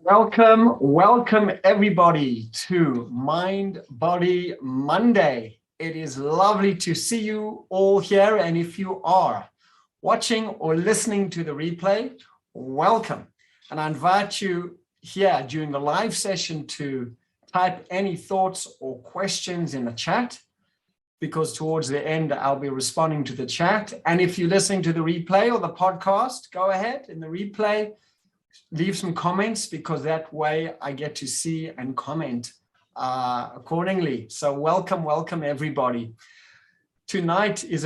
Welcome everybody to Mind Body Monday. It is lovely to see you all here, and if you are watching or listening to the replay, welcome. And I invite you here during the live session to type any thoughts or questions in the chat, because towards the end I'll be responding to the chat. And if you're listening to the replay or the podcast, go ahead in the replay, leave some comments, because that way I get to see and comment accordingly. So welcome everybody. Tonight is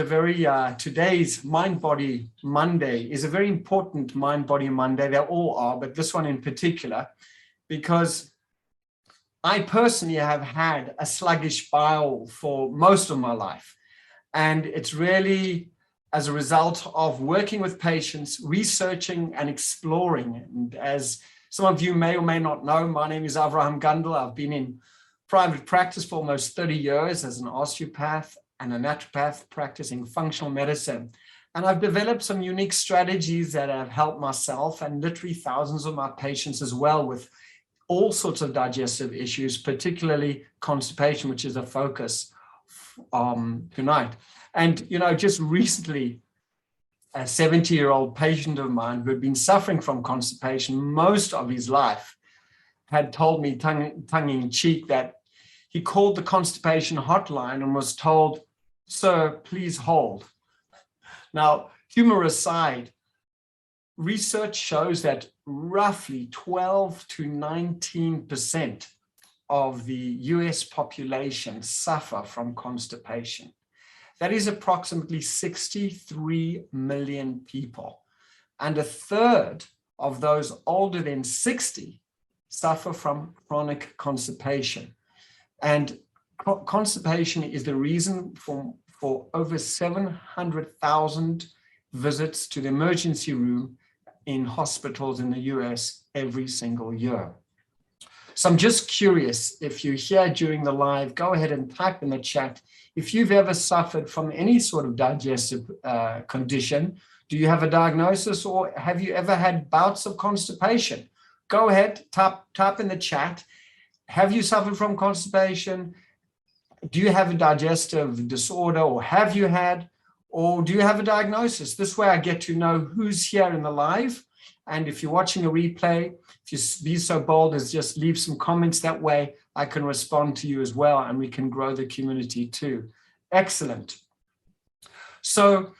today's Mind Body Monday is a very important Mind Body Monday. They all are, but this one in particular, because I personally have had a sluggish bowel for most of my life. And it's really as a result of working with patients, researching and exploring. And as some of you may or may not know, my name is Avraham Gundel. I've been in private practice for almost 30 years as an osteopath and a naturopath practicing functional medicine. And I've developed some unique strategies that have helped myself and literally thousands of my patients as well with all sorts of digestive issues, particularly constipation, which is a focus tonight. And, just recently, a 70-year-old patient of mine who had been suffering from constipation most of his life had told me tongue in cheek that he called the constipation hotline and was told, "Sir, please hold." Now, humor aside, research shows that roughly 12 to 19% of the US population suffer from constipation. That is approximately 63 million people. And a third of those older than 60 suffer from chronic constipation. And constipation is the reason for over 700,000 visits to the emergency room in hospitals in the US every single year. So I'm just curious, if you're here during the live, go ahead and type in the chat. If you've ever suffered from any sort of digestive condition, do you have a diagnosis, or have you ever had bouts of constipation? Go ahead, type in the chat. Have you suffered from constipation? Do you have a digestive disorder, or have you had, or do you have a diagnosis? This way I get to know who's here in the live. And if you're watching a replay, if you be so bold as just leave some comments, that way I can respond to you as well, and we can grow the community too. Excellent. So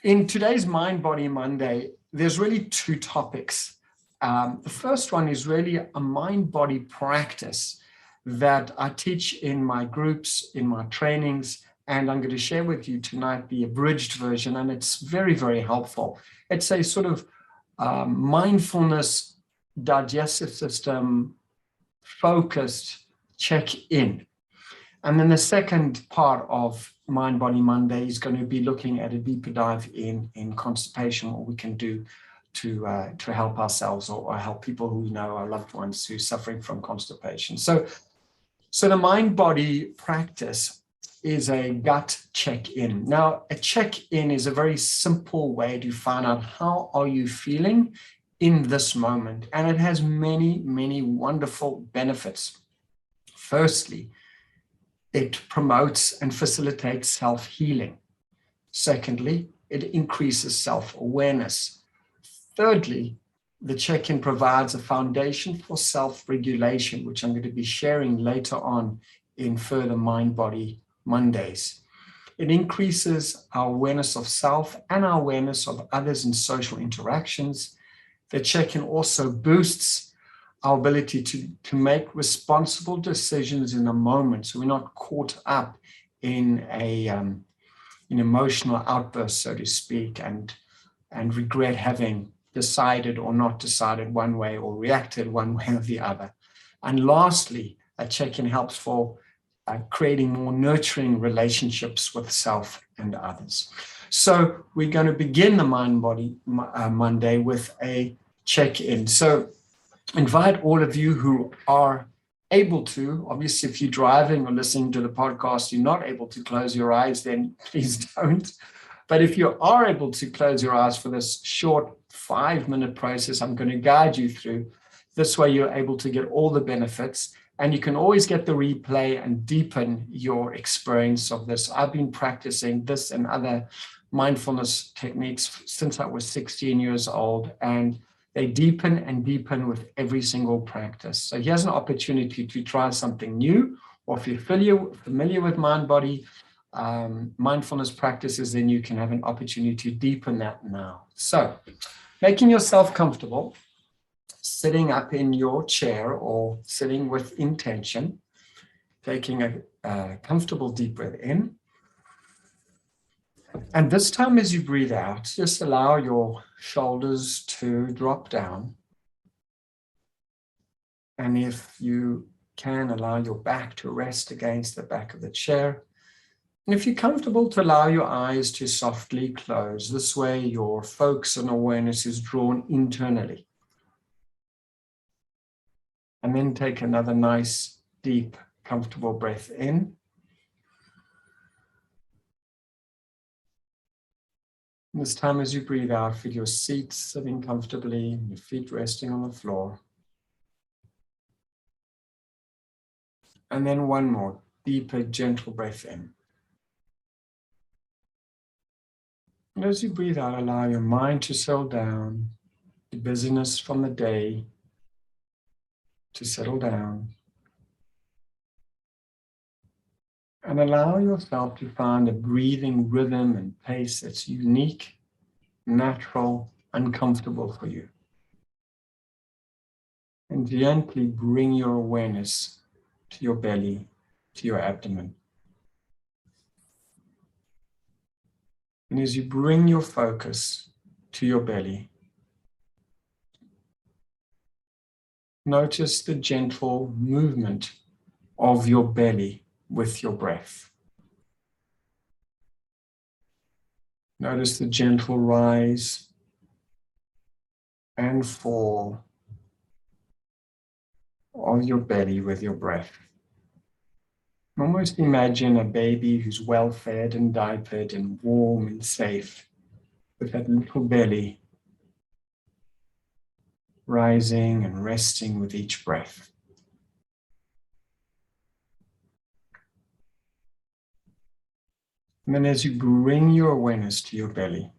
in today's Mind Body Monday, there's really two topics. The first one is really a mind body practice that I teach in my groups, in my trainings, and I'm going to share with you tonight the abridged version, and it's very, very helpful. It's a sort of mindfulness, digestive system focused check-in. And then the second part of Mind Body Monday is going to be looking at a deeper dive in constipation, what we can do to help ourselves or help people who know, our loved ones who are suffering from constipation. So the mind body practice is a gut check-in. Now, a check-in is a very simple way to find out how are you feeling in this moment. And it has many, many wonderful benefits. Firstly, it promotes and facilitates self-healing. Secondly, it increases self-awareness. Thirdly, the check-in provides a foundation for self-regulation, which I'm going to be sharing later on in further Mind Body Mondays. It increases our awareness of self and our awareness of others in social interactions. The check-in also boosts our ability to make responsible decisions in the moment, so we're not caught up in an emotional outburst, so to speak, and regret having decided or not decided one way or reacted one way or the other. And lastly, a check-in helps for creating more nurturing relationships with self and others. So we're going to begin the Mind Body Monday with a check-in. So invite all of you who are able to, obviously if you're driving or listening to the podcast, you're not able to close your eyes, then please don't. But if you are able to close your eyes for this short 5-minute process I'm going to guide you through, This way you're able to get all the benefits, and you can always get the replay and deepen your experience of this. I've been practicing this and other mindfulness techniques since I was 16 years old, and they deepen and deepen with every single practice. So here's an opportunity to try something new, or if you're familiar with mind-body mindfulness practices, then you can have an opportunity to deepen that now. So making yourself comfortable, sitting up in your chair or sitting with intention, taking a comfortable deep breath in. And this time as you breathe out, just allow your shoulders to drop down. And if you can, allow your back to rest against the back of the chair. And if you're comfortable, to allow your eyes to softly close. This way your focus and awareness is drawn internally. And then take another nice, deep, comfortable breath in. And this time as you breathe out, feel your seat sitting comfortably, your feet resting on the floor. And then one more, deeper, gentle breath in. And as you breathe out, allow your mind to settle down, the busyness from the day to settle down. And allow yourself to find a breathing rhythm and pace that's unique, natural, and comfortable for you. And gently bring your awareness to your belly, to your abdomen. And as you bring your focus to your belly, notice the gentle movement of your belly with your breath. Notice the gentle rise and fall of your belly with your breath. Almost imagine a baby who's well fed and diapered and warm and safe, with that little belly rising and resting with each breath. And then as you bring your awareness to your belly,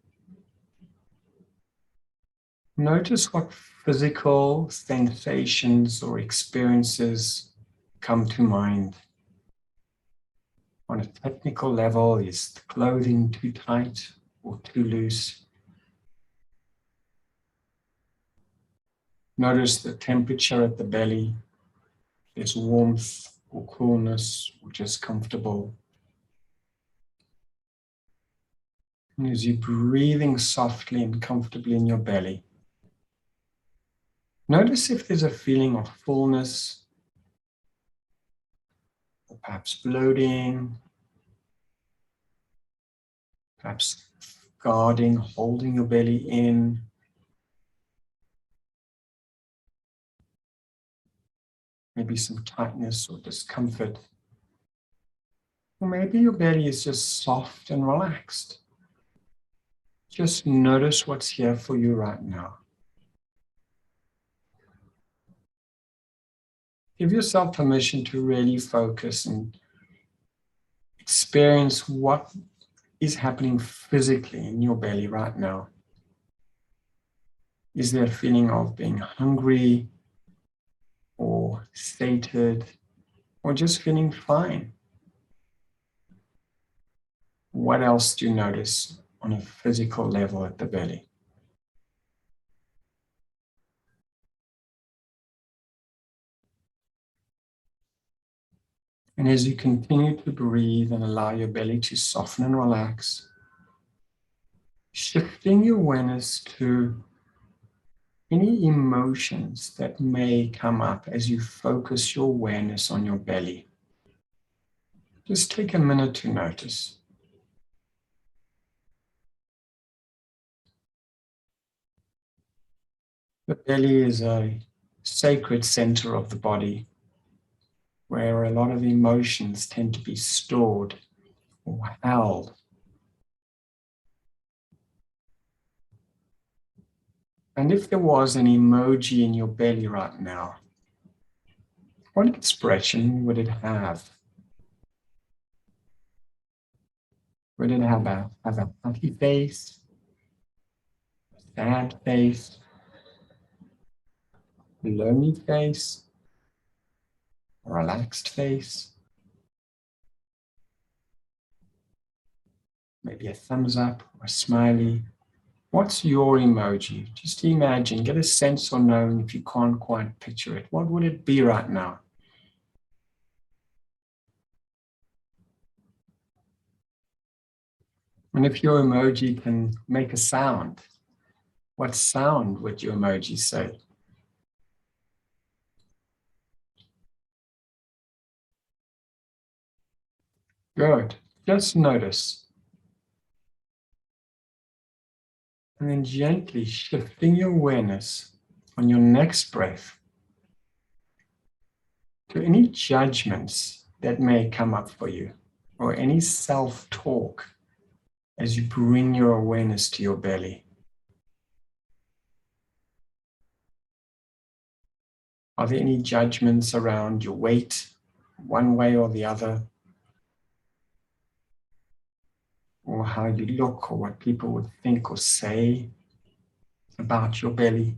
notice what physical sensations or experiences come to mind. On a technical level, is the clothing too tight or too loose? Notice the temperature at the belly. There's warmth or coolness or just comfortable. And as you're breathing softly and comfortably in your belly, notice if there's a feeling of fullness, or perhaps bloating, perhaps guarding, holding your belly in. Maybe some tightness or discomfort. Or maybe your belly is just soft and relaxed. Just notice what's here for you right now. Give yourself permission to really focus and experience what is happening physically in your belly right now. Is there a feeling of being hungry or sated or just feeling fine? What else do you notice on a physical level at the belly? And as you continue to breathe and allow your belly to soften and relax, shifting your awareness to any emotions that may come up as you focus your awareness on your belly. Just take a minute to notice. The belly is a sacred center of the body, where a lot of emotions tend to be stored or held. And if there was an emoji in your belly right now, what expression would it have? Would it have a happy face, a sad face, a lonely face, a relaxed face? Maybe a thumbs up or a smiley. What's your emoji? Just imagine, get a sense or knowing if you can't quite picture it. What would it be right now? And if your emoji can make a sound, what sound would your emoji say? Good. Just notice. And then gently shifting your awareness on your next breath to any judgments that may come up for you or any self-talk as you bring your awareness to your belly. Are there any judgments around your weight, one way or the other? Or how you look, or what people would think or say about your belly?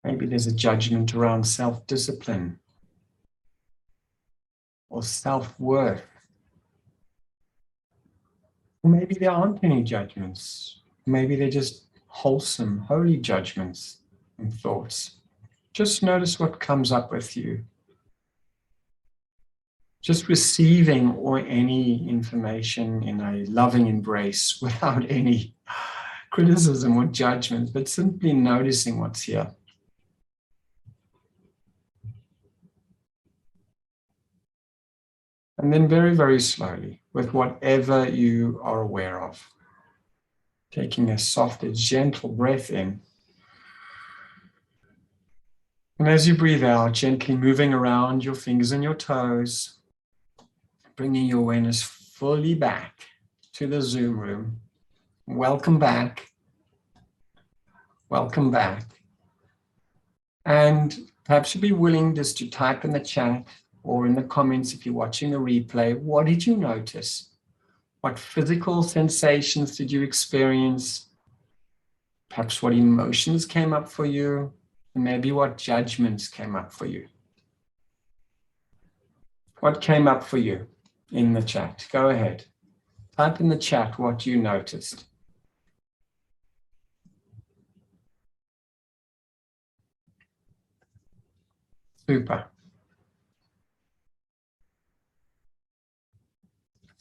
Maybe there's a judgment around self-discipline or self-worth. Or maybe there aren't any judgments. Maybe they're just wholesome, holy judgments and thoughts. Just notice what comes up with you. Just receiving or any information in a loving embrace without any criticism or judgment, but simply noticing what's here. And then very, very slowly, with whatever you are aware of, taking a soft, gentle breath in. And as you breathe out, gently moving around your fingers and your toes, bringing your awareness fully back to the Zoom room. Welcome back. Welcome back. And perhaps you'd be willing just to type in the chat or in the comments if you're watching the replay, what did you notice? What physical sensations did you experience? Perhaps what emotions came up for you? And maybe what judgments came up for you? What came up for you in the chat? Go ahead. Type in the chat what you noticed. Super.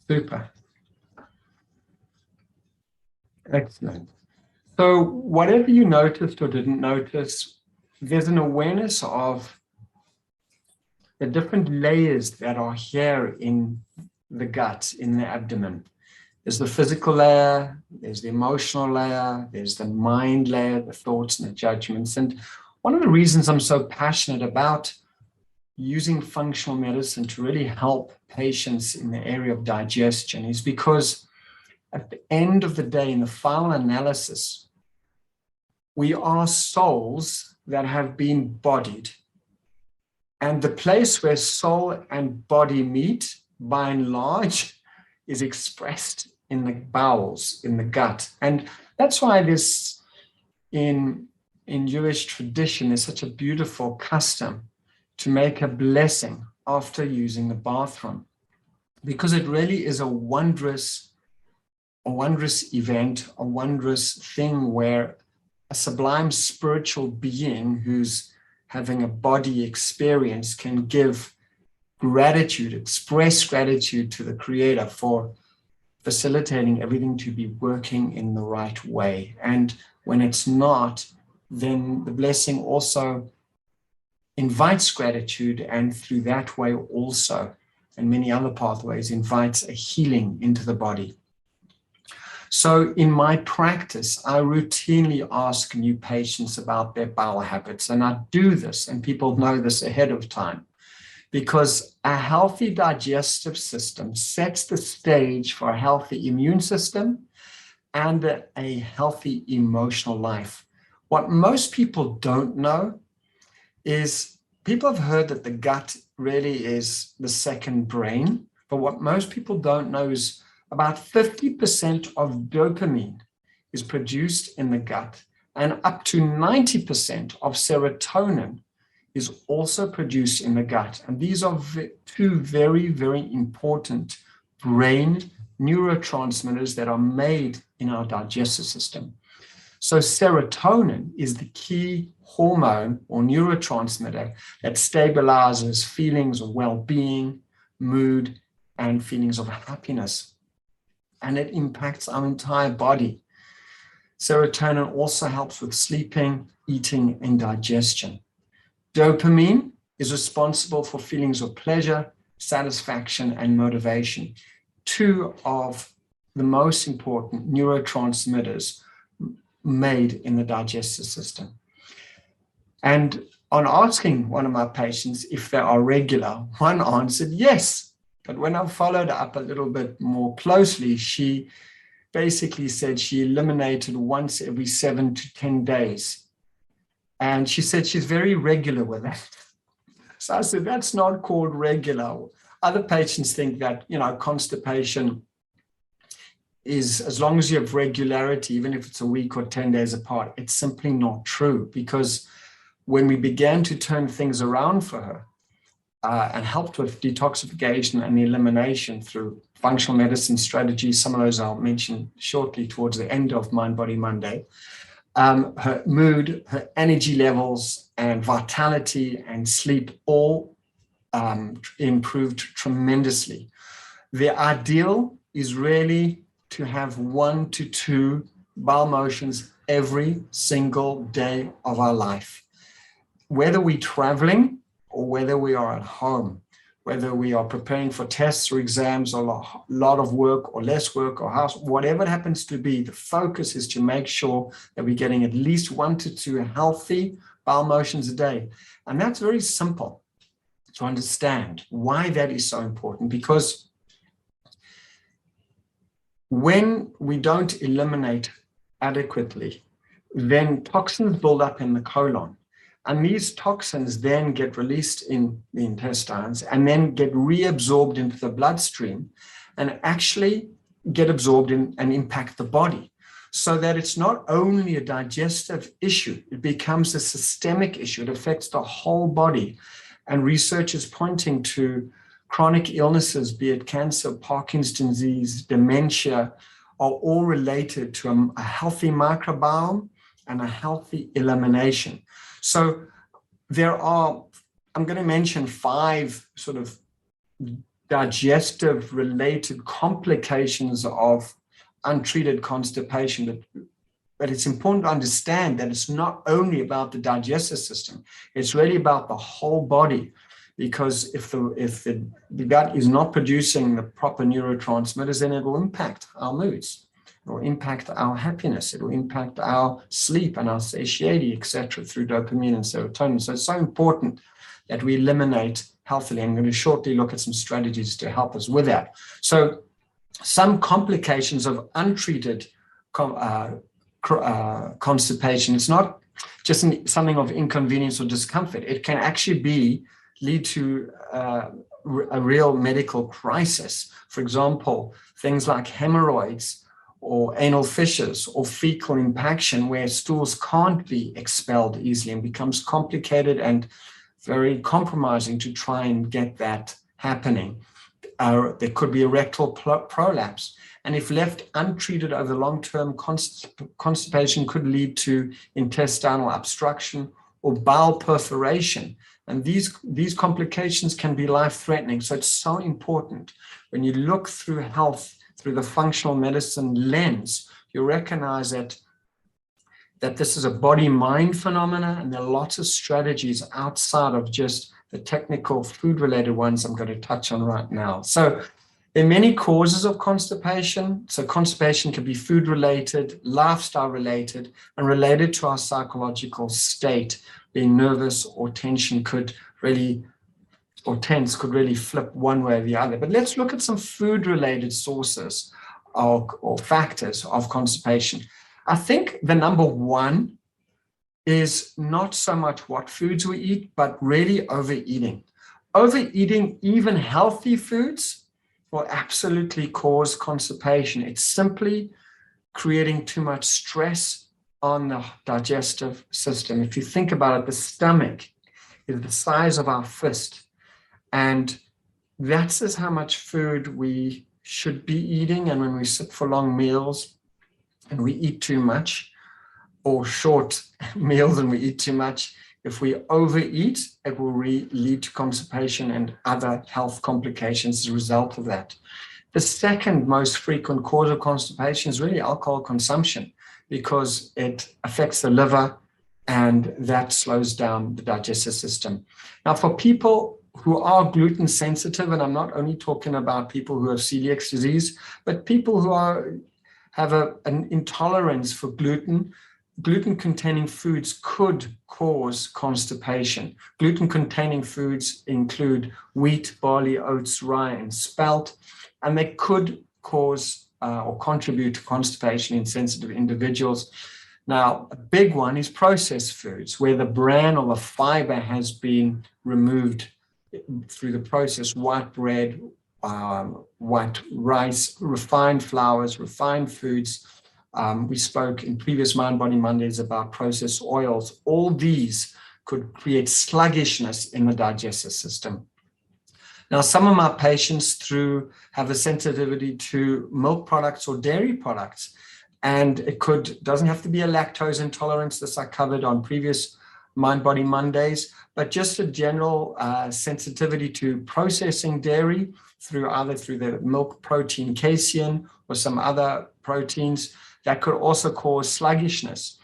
Super. Excellent. So whatever you noticed or didn't notice, there's an awareness of the different layers that are here in the gut, in the abdomen. There's the physical layer, there's the emotional layer, there's the mind layer, the thoughts and the judgments. And one of the reasons I'm so passionate about using functional medicine to really help patients in the area of digestion is because at the end of the day, in the final analysis, we are souls that have been bodied. And the place where soul and body meet, by and large, is expressed in the bowels, in the gut. And that's why this, in Jewish tradition, is such a beautiful custom to make a blessing after using the bathroom, because it really is a wondrous event, a wondrous thing where a sublime spiritual being who's having a body experience can give gratitude, express gratitude to the Creator for facilitating everything to be working in the right way. And when it's not, then the blessing also invites gratitude, and through that way also, and many other pathways, invites a healing into the body. So in my practice, I routinely ask new patients about their bowel habits, and I do this, and people know this ahead of time, because a healthy digestive system sets the stage for a healthy immune system and a healthy emotional life. What most people don't know is people have heard that the gut really is the second brain, but what most people don't know is about 50% of dopamine is produced in the gut, and up to 90% of serotonin is also produced in the gut. And these are two very, very important brain neurotransmitters that are made in our digestive system. So serotonin is the key hormone or neurotransmitter that stabilizes feelings of well-being, mood, and feelings of happiness. And it impacts our entire body. Serotonin also helps with sleeping, eating, and digestion. Dopamine is responsible for feelings of pleasure, satisfaction, and motivation. Two of the most important neurotransmitters made in the digestive system. And on asking one of my patients if they are regular, one answered yes. But when I followed up a little bit more closely, she basically said she eliminated once every 7 to 10 days. And she said she's very regular with that. So I said, that's not called regular. Other patients think that, constipation is, as long as you have regularity, even if it's a week or 10 days apart, it's simply not true. Because when we began to turn things around for her and helped with detoxification and elimination through functional medicine strategies, some of those I'll mention shortly towards the end of Mind Body Monday, her mood, her energy levels, and vitality and sleep all improved tremendously. The ideal is really to have 1 to 2 bowel motions every single day of our life. Whether we're traveling or whether we are at home, whether we are preparing for tests or exams or a lot of work or less work or house, whatever it happens to be, the focus is to make sure that we're getting at least 1 to 2 healthy bowel motions a day. And that's very simple to understand why that is so important, because when we don't eliminate adequately, then toxins build up in the colon. And these toxins then get released in the intestines and then get reabsorbed into the bloodstream and actually get absorbed in and impact the body. So that it's not only a digestive issue, it becomes a systemic issue. It affects the whole body. And research is pointing to chronic illnesses, be it cancer, Parkinson's disease, dementia, are all related to a healthy microbiome and a healthy elimination. So I'm going to mention 5 sort of digestive related complications of untreated constipation. But it's important to understand that it's not only about the digestive system, it's really about the whole body. Because if the gut is not producing the proper neurotransmitters, then it will impact our moods. It will impact our happiness. It will impact our sleep and our satiety, etc., through dopamine and serotonin. So it's so important that we eliminate healthily. I'm going to shortly look at some strategies to help us with that. So some complications of untreated constipation, it's not just something of inconvenience or discomfort. It can actually lead to a real medical crisis. For example, things like hemorrhoids or anal fissures or fecal impaction, where stools can't be expelled easily and becomes complicated and very compromising to try and get that happening. There could be a rectal prolapse. And if left untreated over long-term, constipation could lead to intestinal obstruction or bowel perforation. And these complications can be life-threatening. So it's so important when you look through health through the functional medicine lens, you recognize that this is a body-mind phenomena, and there are lots of strategies outside of just the technical food-related ones I'm going to touch on right now. So there are many causes of constipation. So constipation can be food-related, lifestyle-related, and related to our psychological state. Being nervous or tense could really flip one way or the other. But let's look at some food-related sources or factors of constipation. I think the number one is not so much what foods we eat, but really overeating. Overeating even healthy foods will absolutely cause constipation. It's simply creating too much stress on the digestive system. If you think about it, the stomach is the size of our fist, and that's just how much food we should be eating. And when we sit for long meals and we eat too much, or short meals and we eat too much, if we overeat, it will lead to constipation and other health complications as a result of that. The second most frequent cause of constipation is really alcohol consumption, because it affects the liver and that slows down the digestive system. Now, for people who are gluten sensitive, and I'm not only talking about people who have celiac disease, but people who have an intolerance for gluten, gluten-containing foods could cause constipation. Gluten-containing foods include wheat, barley, oats, rye, and spelt, and they could cause or contribute to constipation in sensitive individuals. Now, a big one is processed foods, where the bran or the fiber has been removed through the process: white bread, white rice, refined flours, refined foods. We spoke in previous Mind Body Mondays about processed oils. All these could create sluggishness in the digestive system. Now, some of my patients have a sensitivity to milk products or dairy products, and it doesn't have to be a lactose intolerance. This I covered on previous Mind Body Mondays, but just a general sensitivity to processing dairy either through the milk protein casein or some other proteins that could also cause sluggishness.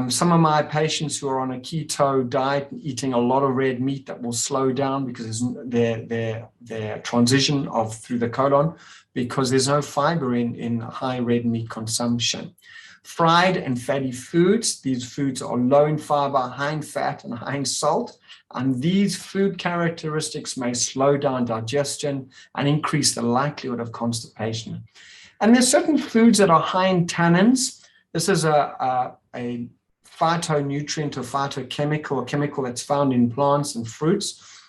Some of my patients who are on a keto diet, eating a lot of red meat, that will slow down because their transition through the colon, because there's no fiber in high red meat consumption. Fried and fatty foods, these foods are low in fiber, high in fat, and high in salt. And these food characteristics may slow down digestion and increase the likelihood of constipation. And there's certain foods that are high in tannins. This is a phytonutrient or phytochemical, a chemical that's found in plants and fruits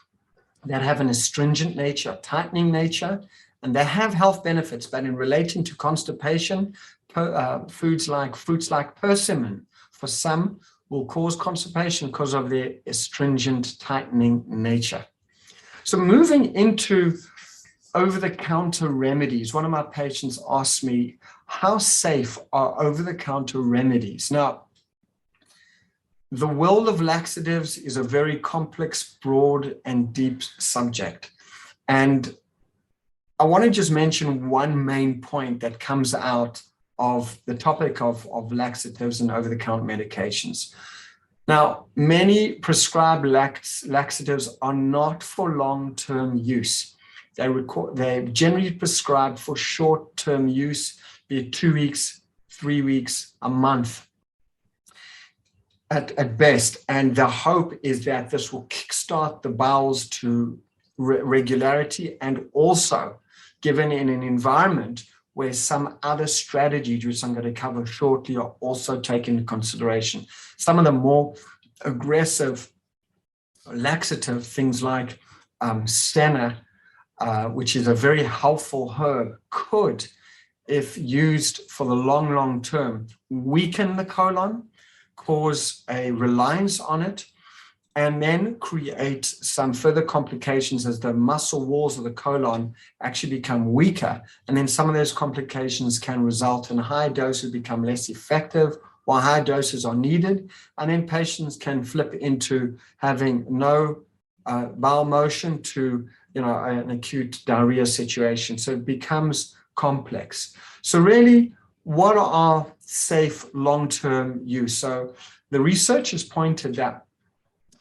that have an astringent nature, a tightening nature, and they have health benefits. But in relating to constipation, fruits like persimmon, for some, will cause constipation because of their astringent, tightening nature. So moving into over-the-counter remedies, one of my patients asked me, how safe are over-the-counter remedies? Now, the world of laxatives is a very complex, broad, and deep subject. And I want to just mention one main point that comes out of the topic of laxatives and over-the-counter medications. Now, many prescribed laxatives are not for long-term use. They're generally prescribed for short-term use, be it 2 weeks, 3 weeks, a month at best. And the hope is that this will kickstart the bowels to regularity, and also given in an environment where some other strategies, which I'm going to cover shortly, are also taken into consideration. Some of the more aggressive laxative things like senna, which is a very helpful herb, could, if used for the long term, weaken the colon, cause a reliance on it, and then create some further complications as the muscle walls of the colon actually become weaker. And then some of those complications can result in high doses become less effective, while high doses are needed. And then patients can flip into having no bowel motion to an acute diarrhea situation. So it becomes complex. So really, what are safe long-term use? So the research has pointed that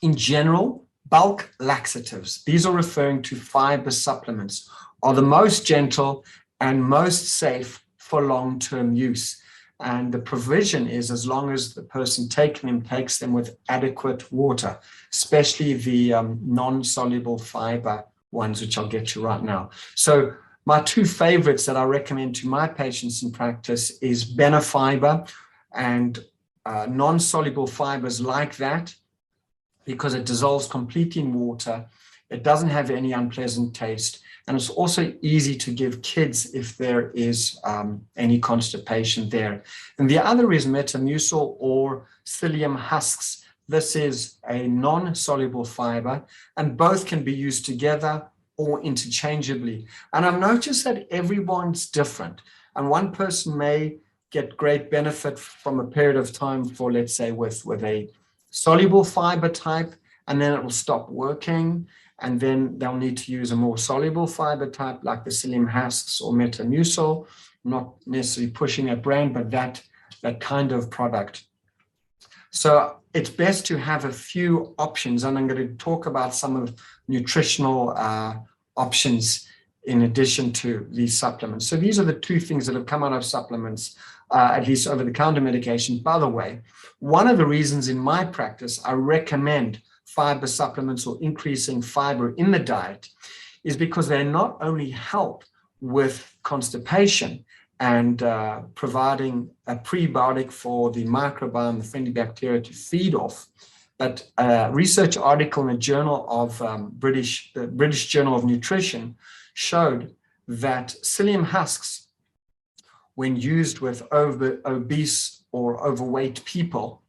in general, bulk laxatives, these are referring to fiber supplements, are the most gentle and most safe for long-term use. And the provision is as long as the person taking them takes them with adequate water, especially the non-soluble fiber ones, which I'll get to right now. So My two favorites that I recommend to my patients in practice is Benefiber and non-soluble fibers like that, because it dissolves completely in water. It doesn't have any unpleasant taste. And it's also easy to give kids if there is any constipation there. And the other is Metamucil or psyllium husks. This is a non-soluble fiber, and both can be used together or interchangeably. And I've noticed that everyone's different. And one person may get great benefit from a period of time for, let's say, with a soluble fiber type, and then it will stop working. And then they'll need to use a more soluble fiber type like the psyllium husks or Metamucil, not necessarily pushing a brand, but that kind of product. So it's best to have a few options, and I'm going to talk about some of nutritional options in addition to these supplements. So these are the two things that have come out of supplements, at least over-the-counter medication. By the way, one of the reasons in my practice I recommend fiber supplements or increasing fiber in the diet is because they not only help with constipation and providing a prebiotic for the microbiome, the friendly bacteria to feed off, but a research article in a journal of the British Journal of Nutrition showed that psyllium husks, when used with obese or overweight people,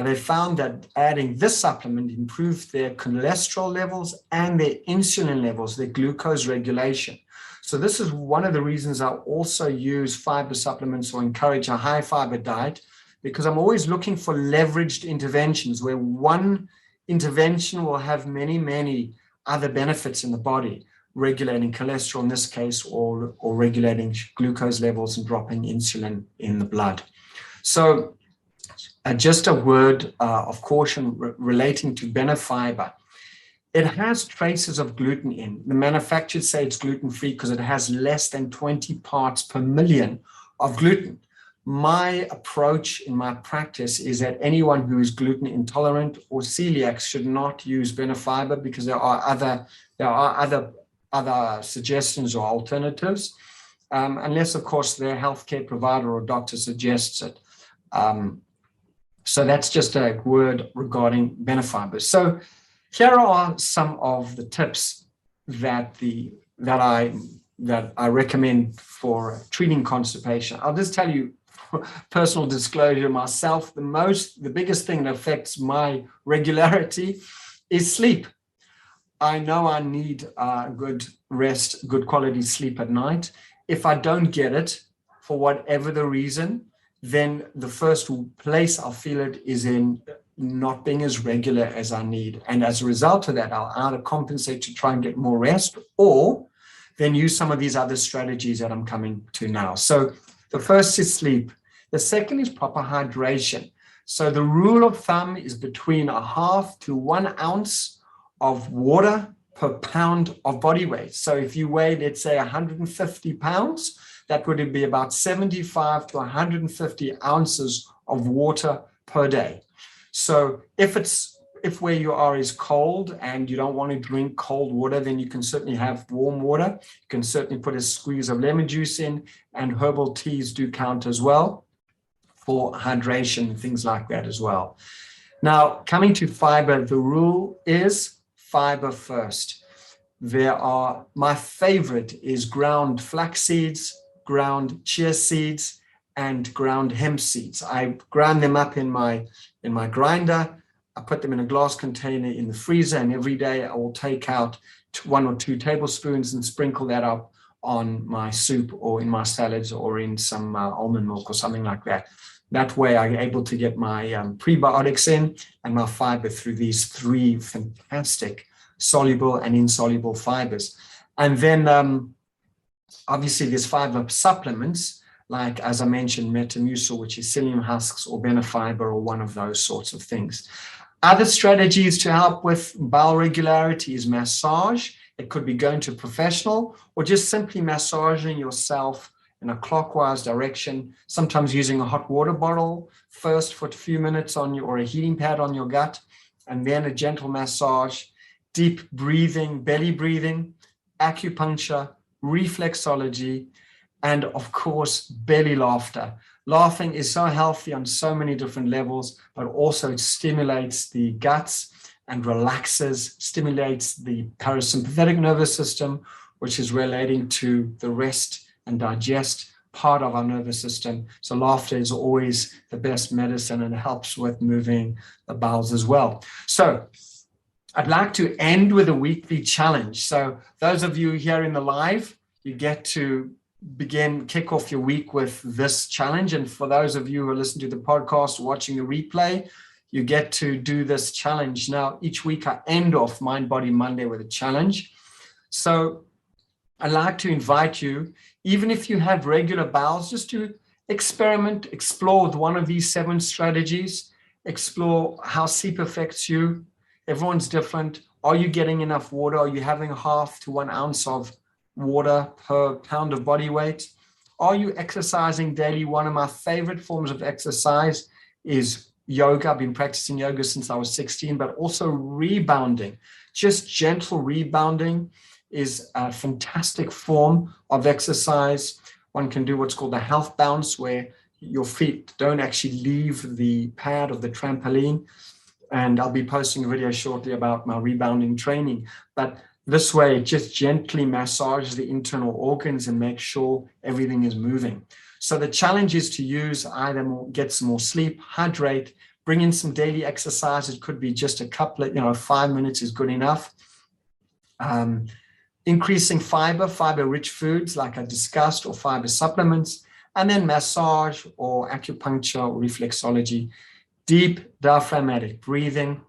they found that adding this supplement improved their cholesterol levels and their insulin levels, their glucose regulation. So this is one of the reasons I also use fiber supplements or encourage a high fiber diet, because I'm always looking for leveraged interventions where one intervention will have many, many other benefits in the body, regulating cholesterol in this case, or regulating glucose levels and dropping insulin in the blood. So just a word of caution relating to Benefiber. It has traces of gluten in. The manufacturers say it's gluten-free because it has less than 20 parts per million of gluten. My approach in my practice is that anyone who is gluten intolerant or celiac should not use Benefiber, because there are other suggestions or alternatives, unless of course their healthcare provider or doctor suggests it. So that's just a word regarding Benefiber. So here are some of the tips that I recommend for treating constipation. I'll just tell you, personal disclosure myself, the biggest thing that affects my regularity is sleep. I know I need good rest, good quality sleep at night. If I don't get it, for whatever the reason, then the first place I'll feel it is in not being as regular as I need. And as a result of that, I'll either compensate to try and get more rest, or then use some of these other strategies that I'm coming to now. So the first is sleep. The second is proper hydration. So the rule of thumb is between 1/2 to 1 ounce of water per pound of body weight. So if you weigh, let's say, 150 pounds, that would be about 75 to 150 ounces of water per day. So if where you are is cold and you don't want to drink cold water, then you can certainly have warm water. You can certainly put a squeeze of lemon juice in, and herbal teas do count as well for hydration and things like that as well. Now, coming to fiber, the rule is fiber first. My favorite is ground flax seeds, ground chia seeds, and ground hemp seeds. I grind them up in my grinder. I put them in a glass container in the freezer, and every day I will take out 1 or 2 tablespoons and sprinkle that up on my soup or in my salads or in some almond milk or something like that. That way I'm able to get my prebiotics in and my fiber through these 3 fantastic soluble and insoluble fibers. And then obviously there's fiber supplements, like, as I mentioned, Metamucil, which is psyllium husks, or Benefiber, or one of those sorts of things. Other strategies to help with bowel regularity is massage. It could be going to a professional, or just simply massaging yourself in a clockwise direction, sometimes using a hot water bottle first for a few minutes or a heating pad on your gut, and then a gentle massage, deep breathing, belly breathing, acupuncture, reflexology, and of course, belly laughter. Laughing is so healthy on so many different levels, but also it stimulates the guts and relaxes, stimulates the parasympathetic nervous system, which is relating to the rest and digest part of our nervous system. So laughter is always the best medicine and helps with moving the bowels as well. So I'd like to end with a weekly challenge. So those of you here in the live, you get to kick off your week with this challenge. And for those of you who listen to the podcast, watching the replay, you get to do this challenge. Now, each week I end off Mind Body Monday with a challenge. So I'd like to invite you, even if you have regular bowels, just to experiment, explore with one of these 7 strategies, explore how sleep affects you. Everyone's different. Are you getting enough water? Are you having 1/2 to 1 ounce of water per pound of body weight? Are you exercising daily? One of my favorite forms of exercise is yoga. I've been practicing yoga since I was 16, but also rebounding. Just gentle rebounding is a fantastic form of exercise. One can do what's called a health bounce, where your feet don't actually leave the pad of the trampoline. And I'll be posting a video shortly about my rebounding training. But this way, it just gently massages the internal organs and makes sure everything is moving. So the challenge is to use get some more sleep, hydrate, bring in some daily exercise. It could be just a couple of, 5 minutes is good enough. Increasing fiber-rich foods like I discussed, or fiber supplements, and then massage or acupuncture or reflexology, deep diaphragmatic breathing,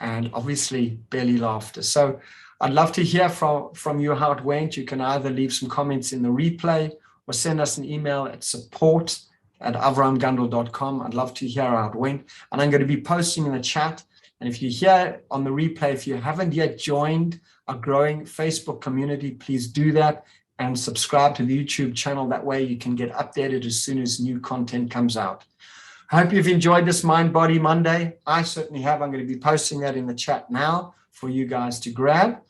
and obviously belly laughter. So I'd love to hear from you how it went. You can either leave some comments in the replay or send us an email at support@avramgundel.com. I'd love to hear how it went. And I'm going to be posting in the chat. And if you're here on the replay, if you haven't yet joined our growing Facebook community, please do that and subscribe to the YouTube channel. That way you can get updated as soon as new content comes out. I hope you've enjoyed this Mind Body Monday. I certainly have. I'm going to be posting that in the chat now for you guys to grab.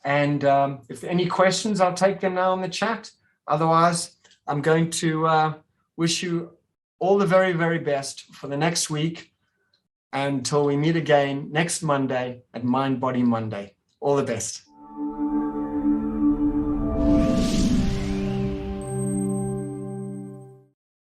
And if any questions, I'll take them now in the chat. Otherwise, I'm going to wish you all the very, very best for the next week until we meet again next Monday at Mind Body Monday. All the best.